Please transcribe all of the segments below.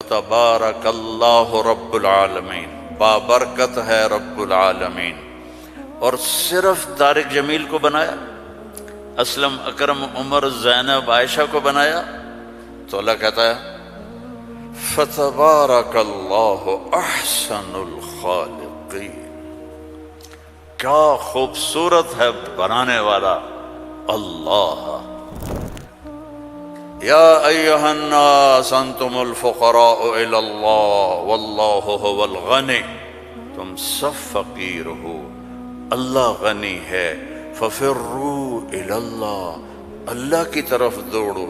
تبارک اللہ رب العالمین، بابرکت ہے رب العالمین۔ اور صرف طارق جمیل کو بنایا، اسلم، اکرم، عمر، زینب، عائشہ کو بنایا؟ تو اللہ کہتا ہے فتبارک اللہ احسن الخالقین۔ کیا خوبصورت ہے بنانے والا اللہ۔ یا ایہا الناس انتم الفقراء الی اللہ واللہ هو الغنی، تم سب فقیر ہو، اللہ غنی ہے۔ ففروا الی اللہ، اللہ کی طرف دوڑو،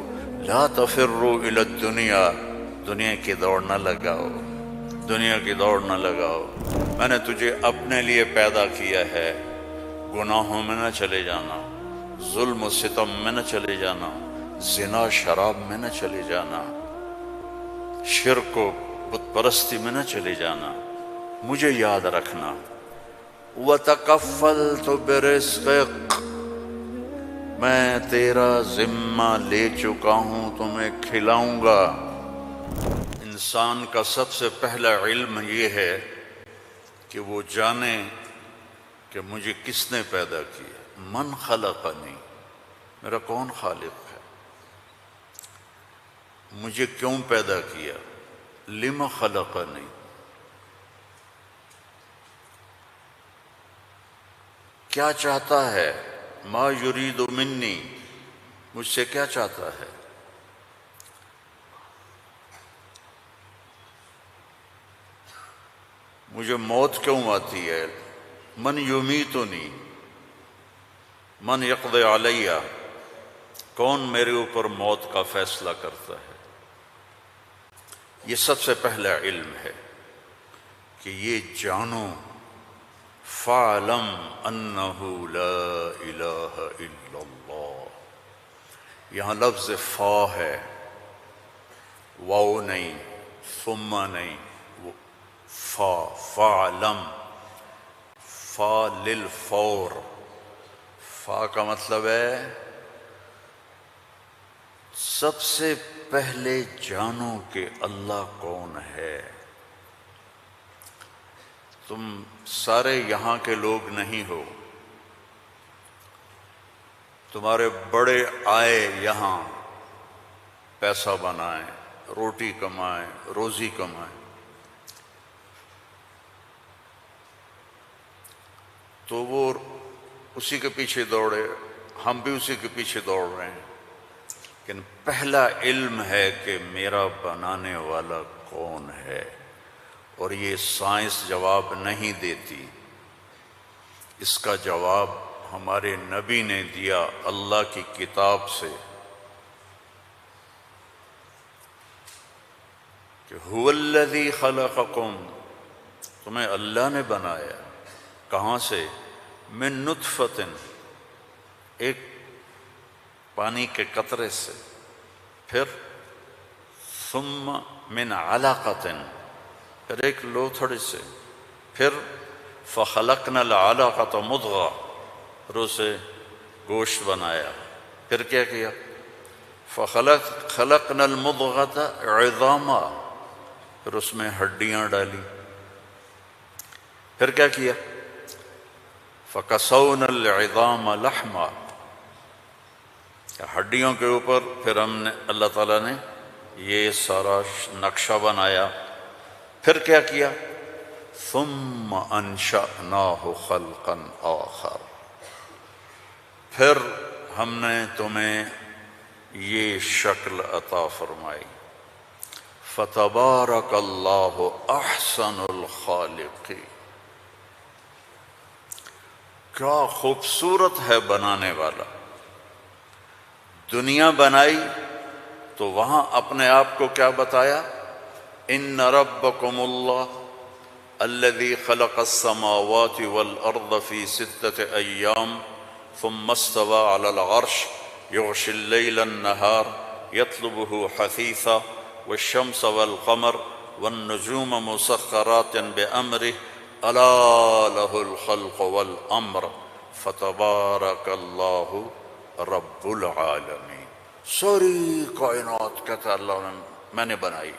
لا تفروا الی الدنیا، دنیا کی دوڑ نہ لگاؤ، دنیا کی دوڑ نہ لگاؤ۔ میں نے تجھے اپنے لیے پیدا کیا ہے، گناہوں میں نہ چلے جانا، ظلم و ستم میں نہ چلے جانا، زنا شراب میں نہ چلے جانا، شرک و بت پرستی میں نہ چلے جانا، مجھے یاد رکھنا۔ وَتَكَفَّلْتُ بِرِزْقِكَ، میں تیرا ذمہ لے چکا ہوں، تمہیں کھلاؤں گا۔ انسان کا سب سے پہلا علم یہ ہے کہ وہ جانے کہ مجھے کس نے پیدا کیا، من خلقنی، میرا کون خالق ہے، مجھے کیوں پیدا کیا، لم خلقنی، کیا چاہتا ہے، ما یرید منی، مجھ سے کیا چاہتا ہے۔ مجھے موت کیوں آتی ہے، من یمیتنی، من یقضی علیہ، کون میرے اوپر موت کا فیصلہ کرتا ہے۔ یہ سب سے پہلا علم ہے کہ یہ جانو، فَاعْلَمْ أَنَّهُ لَا إِلَٰهَ إِلَّا اللَّهُ، یہاں لفظ فا ہے، واو نہیں، ثم نہیں، فا، فَاعْلَمْ، فا للفور، فا کا مطلب ہے سب سے پہلے جانو کہ اللہ کون ہے۔ تم سارے یہاں کے لوگ نہیں ہو، تمہارے بڑے آئے یہاں پیسہ بنائیں، روٹی کمائیں، روزی کمائیں، تو وہ اسی کے پیچھے دوڑے، ہم بھی اسی کے پیچھے دوڑ رہے ہیں، لیکن پہلا علم ہے کہ میرا بنانے والا کون ہے۔ اور یہ سائنس جواب نہیں دیتی، اس کا جواب ہمارے نبی نے دیا اللہ کی کتاب سے، کہ هو الذی خلقکم، تمہیں اللہ نے بنایا، کہاں سے، من نطفۃ، ایک پانی کے قطرے سے، پھر ثم من علقۃ، پھر ایک لوتھڑی سے، پھر فخلقنا العلقۃ مضغہ، پھر اسے گوشت بنایا، پھر کیا کیا، خلقنا المضغۃ عظاما، پھر اس میں ہڈیاں ڈالی، پھر کیا کیا، فکسونا العظام لحما، ہڈیوں کے اوپر پھر ہم نے، اللہ تعالیٰ نے یہ سارا نقشہ بنایا، پھر کیا کیا، ثم انشأناہ خلقا آخر، پھر ہم نے تمہیں یہ شکل عطا فرمائی۔ فتبارک اللہ احسن الخالقین، کیا خوبصورت ہے بنانے والا۔ دنیا بنائی تو وہاں اپنے آپ کو کیا بتایا، ان ربکم اللہ الذی خلق السماوات والارض فی 6 ایام ثم استوى على العرش یغشی اللیل النہار یطلبہ حثیثا والشمس والقمر والنجوم مسخرات بأمرہ الا لہ الخلق والامر فتبارک اللہ رب العالمین۔ ساری کائنات کہتا اللہ میں نے بنائی،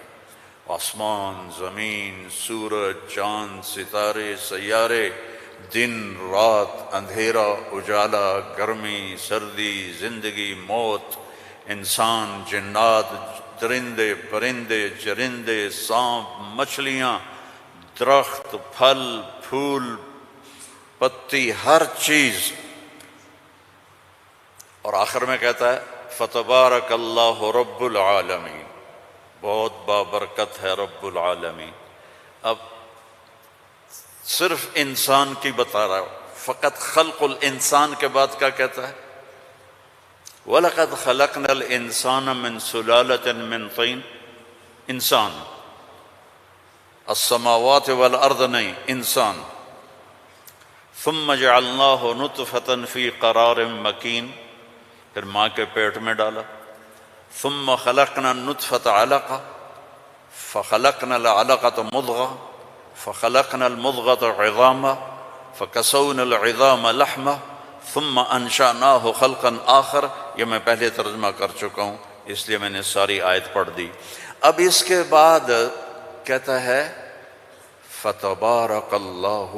آسمان، زمین، سورج، چاند، ستارے، سیارے، دن، رات، اندھیرا، اجالا، گرمی، سردی، زندگی، موت، انسان، جنات، درندے، پرندے، چرندے، سانپ، مچھلیاں، درخت، پھل، پھول، پتی، ہر چیز. اور آخر میں کہتا ہے فتبارک اللہ رب العالمین، بہت بابرکت ہے رب العالمین. اب صرف انسان کی بتا رہا ہوں، فقط خلق الانسان کے بعد کیا کہتا ہے؟ وَلَقَدْ خَلَقْنَا الْإِنسَانَ مِنْ سُلَالَةٍ مِنْ طِينٍ. انسان، السماوات والارض نہیں، انسان. ثم جعلناه نطفة في قرار مكين، پھر ماں کے پیٹ میں ڈالا. ثم خلقنا النطفة علقة فخلقنا العلقة مضغة فخلقنا المضغة عظاما فكسونا العظام لحما ثم انشأناه خلقا آخر. یہ میں پہلے ترجمہ کر چکا ہوں اس لیے میں نے ساری آیت پڑھ دی. اب اس کے بعد کہتا ہے فتبارک اللہ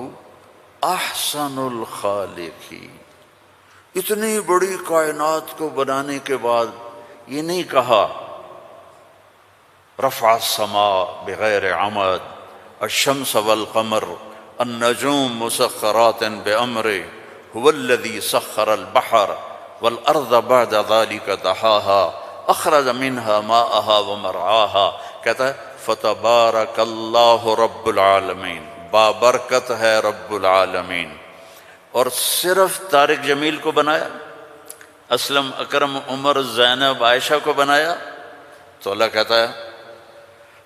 احسن الخالقین. اتنی بڑی کائنات کو بنانے کے بعد یہ نہیں کہا رفع السماء بغیر عمد الشمس والقمر النجوم مسخرات بأمره هو الذي سخر البحر والأرض بعد ذلك دحاها أخرج منها ماءها ومرعاها. کہتا ہے فتبارک اللہ رب العالمین، بابرکت ہے رب العالمین. اور صرف طارق جمیل کو بنایا، اسلم، اکرم، عمر، زینب، عائشہ کو بنایا؟ تو اللہ کہتا ہے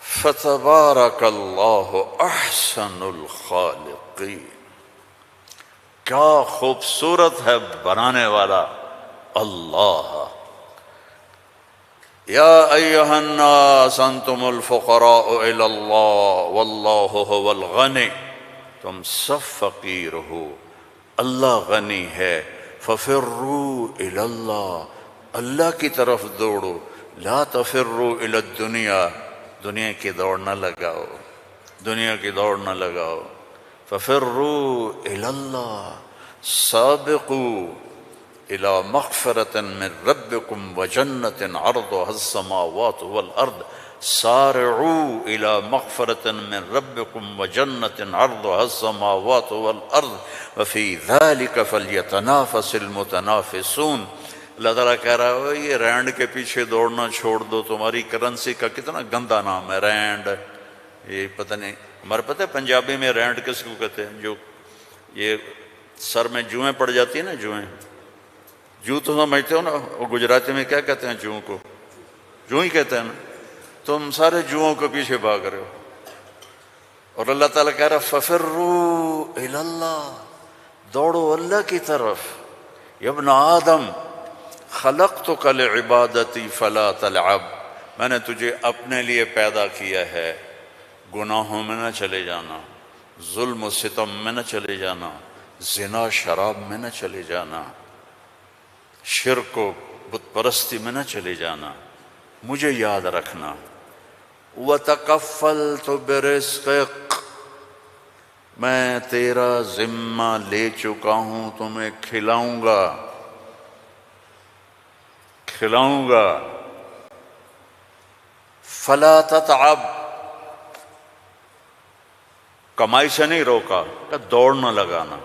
فتبارک اللہ احسن الخالقین. کیا خوبصورت ہے بنانے والا اللہ. یا ایہا الناس انتم الفقراء الی اللہ واللہ هو الغنی. تم سب فقیر ہو، اللہ غنی ہے. ففروا الی اللہ، اللہ کی طرف دوڑو. لا تفروا الی الدنیا، دنیا کی دوڑ نہ لگاؤ، دنیا کی دوڑ نہ لگاؤ. ففروا الی اللہ، سابقوا الى مغفرة من ربكم وجنة عرضها السماوات والارض. سارعوا الى مغفرة من ربكم وجنة عرضها السماوات والارض وفي ذلك فليتنافس المتنافسون. اللہ تعالیٰ کہہ رہا ہے یہ رینڈ کے پیچھے دوڑنا چھوڑ دو. تمہاری کرنسی کا کتنا گندا نام ہے رینڈ. یہ پتہ نہیں، ہمارے پتہ ہے پنجابی میں رینڈ کس کو کہتے ہیں؟ جو یہ سر میں جوئیں پڑ جاتی ہیں نا، جوئیں، جو تو سمجھتے ہو نا، وہ گجراتی میں کیا کہتے ہیں جوؤں کو؟ جو ہی کہتے ہیں نا. تم سارے جوؤں کے پیچھے بھاگ رہے ہو. اور اللہ تعالیٰ کہہ رہا ففروا الی اللہ، دوڑو اللہ کی طرف. یا ابن آدم خلقتک لعبادتی فلا تلعب، میں نے تجھے اپنے لیے پیدا کیا ہے، گناہوں میں نہ چلے جانا، ظلم و ستم میں نہ چلے جانا، زنا شراب میں نہ چلے جانا، شرک و بت پرستی میں نہ چلے جانا، مجھے یاد رکھنا. وَتَكَفَّلْتُ بِرِزْقِكَ، میں تیرا ذمہ لے چکا ہوں، تمہیں کھلاؤں گا، کھلاؤں گا. فَلَا تَتْعَبْ، کمائی سے نہیں روکا کہ دوڑ نہ لگانا،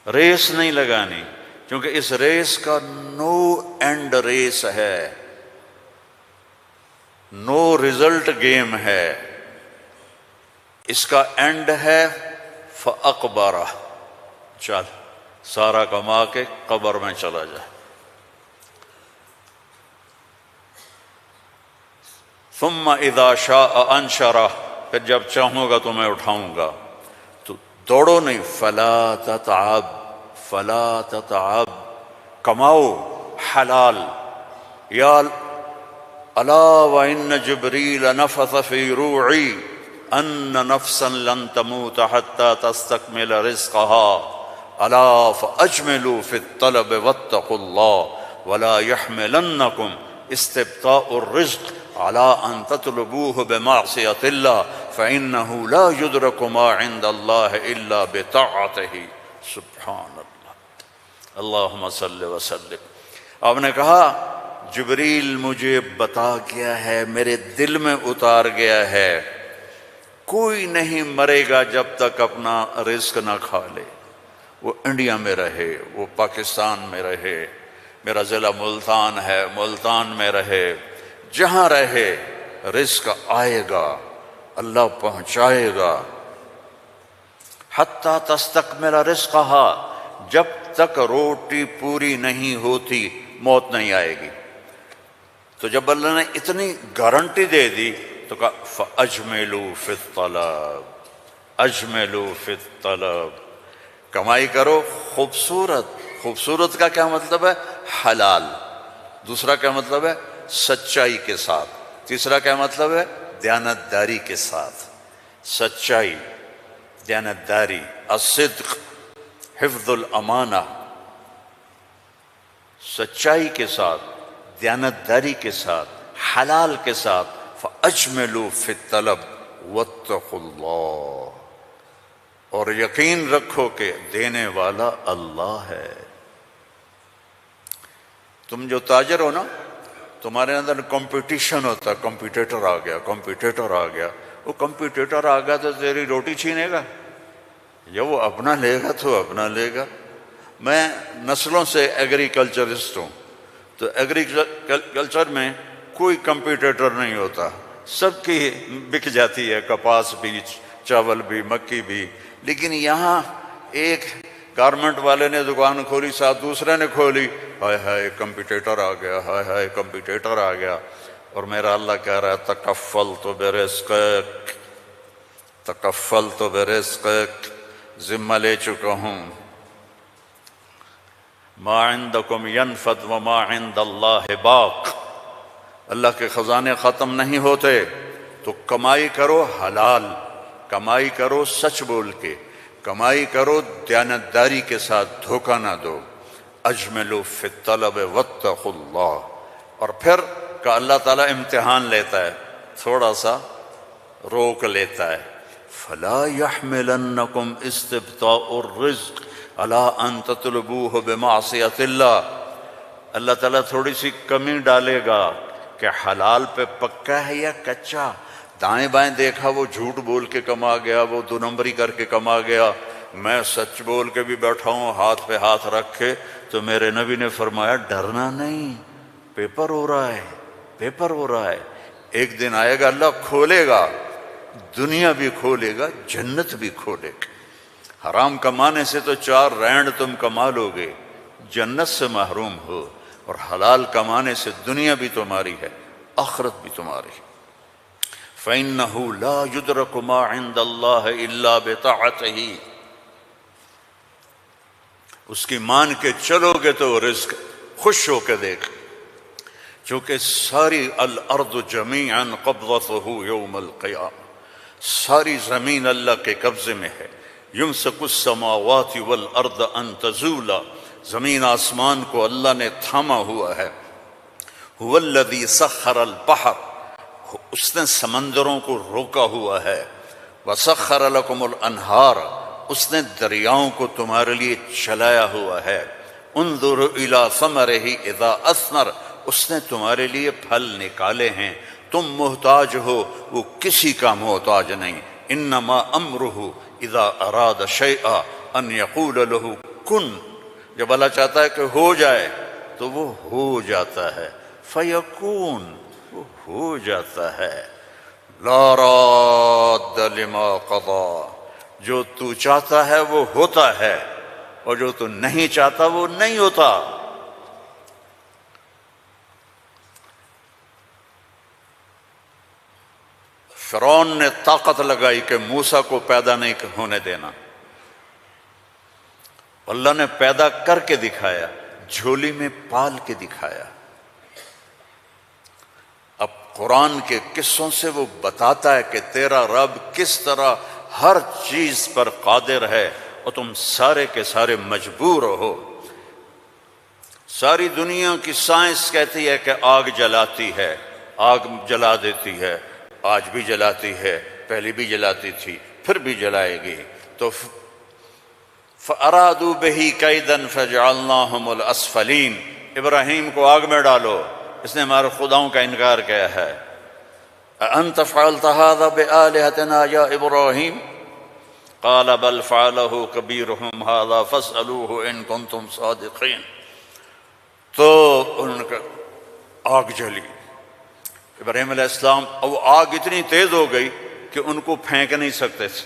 ریس نہیں لگانی، کیونکہ اس ریس کا نو اینڈ ریس ہے، نو ریزلٹ گیم ہے. اس کا اینڈ ہے فَأَقْبَرَ، چل سارا کما کے قبر میں چلا جا. ثم اذا شاء انشرہ، پھر جب چاہوں گا تو میں اٹھاؤں گا. تو دوڑو نہیں، فلا تتعب، فلا تتعب، کماؤ حلال. یا الا وان جبریل نفث فی روعی ان نفسا لن تموت حتى تستكمل رزقها الا فاجملوا في الطلب واتقوا الله ولا يحملنكم استبطاء الرزق علی ان تطلبوه بمعصیۃ اللہ فإنہ لا یدرک ما عند اللہ الا بطاعتہ۔ سبحان اللہ، اللہم صلی وسلم۔ آپ نے کہا جبریل مجھے بتا گیا ہے، میرے دل میں اتار گیا ہے، کوئی نہیں مرے گا جب تک اپنا رزق نہ کھا لے، وہ انڈیا میں رہے، وہ پاکستان میں رہے، میرا ضلع ملتان ہے، ملتان میں رہے، جہاں رہے رزق آئے گا، اللہ پہنچائے گا۔ حتیٰ تستکمل رزقہا، جب تک روٹی پوری نہیں ہوتی موت نہیں آئے گی۔ تو جب اللہ نے اتنی گارنٹی دے دی تو کہا فَأَجْمِلُوا فِي الطَّلَبِ، اجملوا فی الطلب، کمائی کرو خوبصورت۔ خوبصورت کا کیا مطلب ہے؟ حلال۔ دوسرا کیا مطلب ہے؟ سچائی کے ساتھ۔ تیسرا کیا مطلب ہے؟ دیانتداری کے ساتھ۔ سچائی، دیانتداری، الصدق، حفظ الامانہ، سچائی کے ساتھ، دیانتداری کے ساتھ، حلال کے ساتھ۔ فَأَجْمِلُوا فِي الطَّلَبِ وَاتَّقُوا اللَّهَ، اور یقین رکھو کہ دینے والا اللہ ہے۔ تم جو تاجر ہو نا، تمہارے اندر کمپٹیشن ہوتا ہے، کمپیٹیٹر آ گیا، کمپیٹیٹر آ گیا۔ وہ کمپیٹیٹر آ گیا تو تیری روٹی چھینے گا، یا وہ اپنا لے گا تو اپنا لے گا۔ میں نسلوں سے ایگریکلچرسٹ ہوں، تو ایگریکلچر میں کوئی کمپیٹیٹر نہیں ہوتا، سب کی بک جاتی ہے، کپاس بھی، چاول بھی، مکی بھی۔ لیکن یہاں ایک گارمنٹ والے نے دکان کھولی، ساتھ دوسرے نے کھولی، ہائے ہائے کمپیٹیٹر آ گیا، ہائے ہائے کمپیٹیٹر آ گیا۔ اور میرا اللہ کہہ رہا ہے تکفلت برزقک، تکفلت برزقک، ذمہ لے چکا ہوں۔ ما عندکم ینفد وما عند اللہ باق، اللہ کے خزانے ختم نہیں ہوتے، تو کمائی کرو حلال، کمائی کرو سچ بول کے، کمائی کرو دیانتداری کے ساتھ، دھوکہ نہ دو۔ اجملوا فی الطلب واتقوا اللہ۔ اور پھر کہ اللہ تعالیٰ امتحان لیتا ہے، تھوڑا سا روک لیتا ہے۔ فلا يحملنکم استبطاء الرزق علی ان تطلبوه بمعصیۃ اللہ، اللہ تعالیٰ تھوڑی سی کمی ڈالے گا کہ حلال پہ پکا ہے یا کچا۔ دائیں بائیں دیکھا وہ جھوٹ بول کے کما گیا، وہ دو نمبری کر کے کما گیا، میں سچ بول کے بھی بیٹھا ہوں ہاتھ پہ ہاتھ رکھ کے۔ تو میرے نبی نے فرمایا ڈرنا نہیں، پیپر ہو رہا ہے، پیپر ہو رہا ہے، ایک دن آئے گا اللہ کھولے گا، دنیا بھی کھولے گا، جنت بھی کھولے گا۔ حرام کمانے سے تو 4 رینڈ تم کما لو گے، جنت سے محروم ہو، اور حلال کمانے سے دنیا بھی تمہاری ہے، آخرت بھی تمہاری ہے۔ فَإِنَّهُ لَا يُدْرَكُ مَا عِندَ اللَّهِ إِلَّا بِطَاعَتِهِ، اس کی مان کے چلو گے تو رزق خوش ہو کے دیکھ، چونکہ ساری الارض جمیعا قبضتہ یوم القیامہ، ساری زمین اللہ کے قبضے میں ہے۔ یمسک السماوات والارض ان تزولا، زمین آسمان کو اللہ نے تھاما ہوا ہے۔ هو الذی سخر البحر، اس نے سمندروں کو روکا ہوا ہے۔ وسخر لکم الانہار، اس نے دریاؤں کو تمہارے لیے چلایا ہوا ہے۔ انظر الی ثمرہ اذا اثمر، اس نے تمہارے لیے پھل نکالے ہیں، تم محتاج ہو، وہ کسی کا محتاج نہیں۔ انما امرہ اذا اراد شیئا ان یقول له کن، جب اللہ چاہتا ہے کہ ہو جائے تو وہ ہو جاتا ہے، فیکون، وہ ہو جاتا ہے۔ لا راد لما قضا، جو تو چاہتا ہے وہ ہوتا ہے، اور جو تو نہیں چاہتا وہ نہیں ہوتا۔ فرعون نے طاقت لگائی کہ موسیٰ کو پیدا نہیں ہونے دینا، اللہ نے پیدا کر کے دکھایا، جھولی میں پال کے دکھایا۔ اب قرآن کے قصوں سے وہ بتاتا ہے کہ تیرا رب کس طرح ہر چیز پر قادر ہے، اور تم سارے کے سارے مجبور ہو۔ ساری دنیا کی سائنس کہتی ہے کہ آگ جلاتی ہے، آگ جلا دیتی ہے، آج بھی جلاتی ہے، پہلے بھی جلاتی تھی، پھر بھی جلائے گی۔ تو فَأَرَادُوا بِهِ كَيْدًا فَجَعَلْنَاهُمُ الْأَسْفَلِينَ، ابراہیم کو آگ میں ڈالو، اس نے ہمارے خداؤں کا انکار کیا ہے۔ أَأَنْتَ فَعَلْتَ هَذَا بِآلِهَتِنَا يَا إِبْرَاهِيمُ قَالَ بَلْ فَعَلَهُ كَبِيرُهُمْ هَذَا فَاسْأَلُوهُ إِن كُنتُمْ صَادِقِينَ۔ تو ان کا آگ جلی، ابراہیم علیہ السلام، اور آگ اتنی تیز ہو گئی کہ ان کو پھینک نہیں سکتے تھے،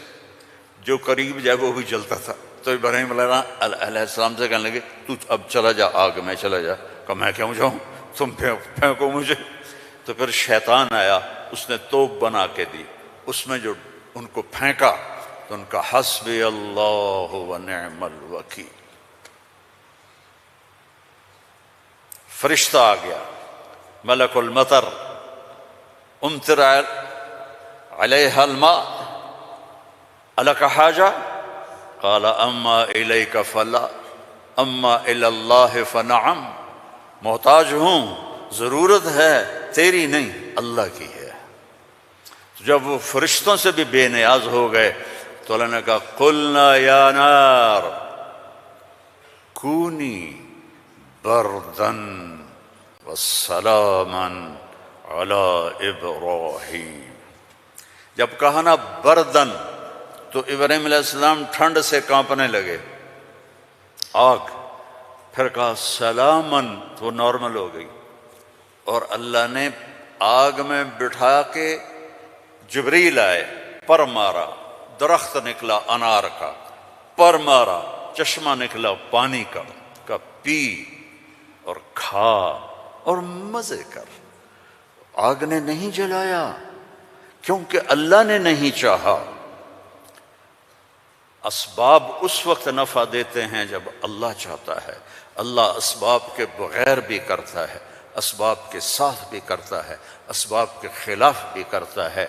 جو قریب جائے وہ بھی جلتا تھا۔ تو ابراہیم علیہ السلام سے کہنے لگے تو اب چلا جا آگ میں، چلا جا۔ کہا میں کیوں جاؤں، تم پھینکو مجھے۔ تو پھر شیطان آیا، اس نے توپ بنا کے دی، اس میں جو ان کو پھینکا تو ان کا حسبی اللہ ونعم الوکیل، فرشتہ آ گیا، ملک المطر، امطر علیہا الماء الک حاجہ قال اما الیک فلا اما الی اللہ فنعم، محتاج ہوں، ضرورت ہے تیری نہیں اللہ کی ہے۔ جب وہ فرشتوں سے بھی بے نیاز ہو گئے تو اللہ نے کہا قلنا یا نار کونی بردن وسلاما علی ابراہیم۔ جب کہا نا بردن تو ابراہیم علیہ السلام ٹھنڈ سے کانپنے لگے، آگ، پھر کہا سلامن تو وہ نارمل ہو گئی، اور اللہ نے آگ میں بٹھا کے جبریل آئے، پر مارا، درخت نکلا انار کا، پر مارا، چشمہ نکلا پانی کا پی اور کھا اور مزے کر۔ آگ نے نہیں جلایا کیونکہ اللہ نے نہیں چاہا۔ اسباب اس وقت نفع دیتے ہیں جب اللہ چاہتا ہے، اللہ اسباب کے بغیر بھی کرتا ہے، اسباب کے ساتھ بھی کرتا ہے، اسباب کے خلاف بھی کرتا ہے۔